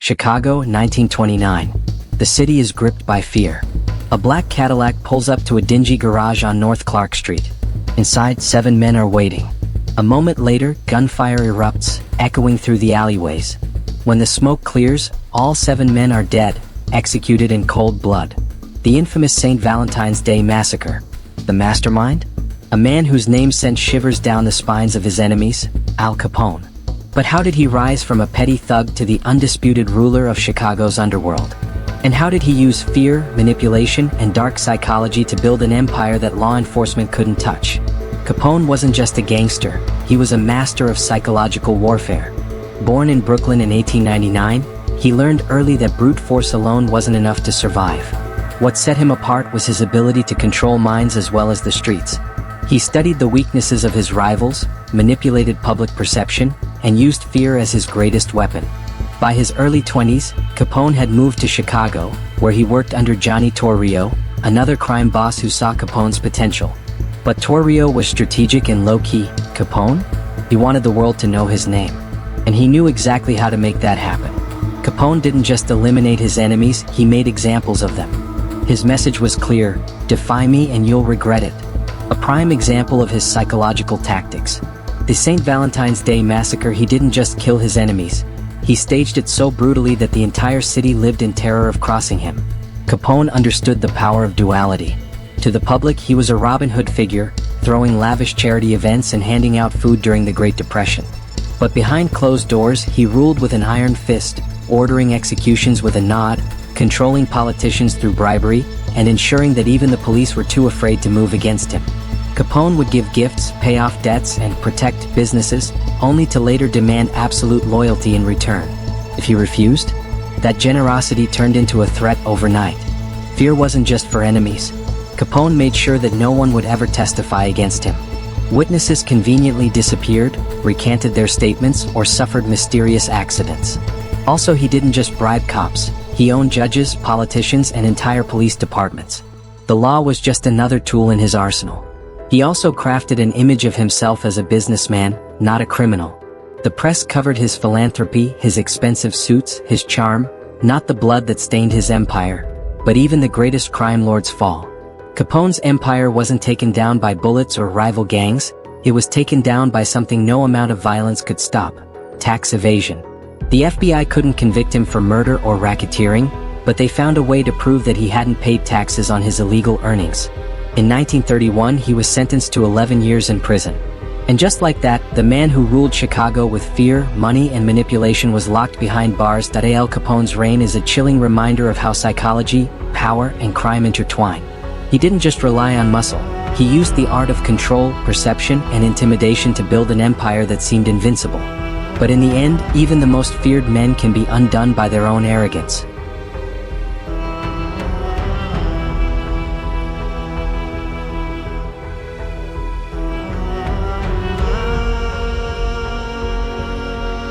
Chicago, 1929. The city is gripped by fear. A black Cadillac pulls up to a dingy garage on North Clark Street. Inside, 7 men are waiting. A moment later, gunfire erupts, echoing through the alleyways. When the smoke clears, all 7 men are dead, executed in cold blood. The infamous St. Valentine's Day Massacre. The mastermind? A man whose name sent shivers down the spines of his enemies, Al Capone. But how did he rise from a petty thug to the undisputed ruler of Chicago's underworld? And how did he use fear, manipulation, and dark psychology to build an empire that law enforcement couldn't touch? Capone wasn't just a gangster, he was a master of psychological warfare. Born in Brooklyn in 1899, he learned early that brute force alone wasn't enough to survive. What set him apart was his ability to control minds as well as the streets. He studied the weaknesses of his rivals, manipulated public perception, and used fear as his greatest weapon. By his early 20s, Capone had moved to Chicago, where he worked under Johnny Torrio, another crime boss who saw Capone's potential. But Torrio was strategic and low-key. Capone? He wanted the world to know his name. And he knew exactly how to make that happen. Capone didn't just eliminate his enemies, he made examples of them. His message was clear: defy me and you'll regret it. A prime example of his psychological tactics. The St. Valentine's Day Massacre, he didn't just kill his enemies. He staged it so brutally that the entire city lived in terror of crossing him. Capone understood the power of duality. To the public, he was a Robin Hood figure, throwing lavish charity events and handing out food during the Great Depression. But behind closed doors, he ruled with an iron fist, ordering executions with a nod, controlling politicians through bribery, and ensuring that even the police were too afraid to move against him. Capone would give gifts, pay off debts, and protect businesses, only to later demand absolute loyalty in return. If he refused, that generosity turned into a threat overnight. Fear wasn't just for enemies. Capone made sure that no one would ever testify against him. Witnesses conveniently disappeared, recanted their statements, or suffered mysterious accidents. Also, he didn't just bribe cops. He owned judges, politicians, and entire police departments. The law was just another tool in his arsenal. He also crafted an image of himself as a businessman, not a criminal. The press covered his philanthropy, his expensive suits, his charm, not the blood that stained his empire, but even the greatest crime lords fall. Capone's empire wasn't taken down by bullets or rival gangs, it was taken down by something no amount of violence could stop: tax evasion. The FBI couldn't convict him for murder or racketeering, but they found a way to prove that he hadn't paid taxes on his illegal earnings. In 1931, he was sentenced to 11 years in prison. And just like that, the man who ruled Chicago with fear, money, and manipulation was locked behind bars. Al Capone's reign is a chilling reminder of how psychology, power, and crime intertwine. He didn't just rely on muscle. He used the art of control, perception, and intimidation to build an empire that seemed invincible. But in the end, even the most feared men can be undone by their own arrogance.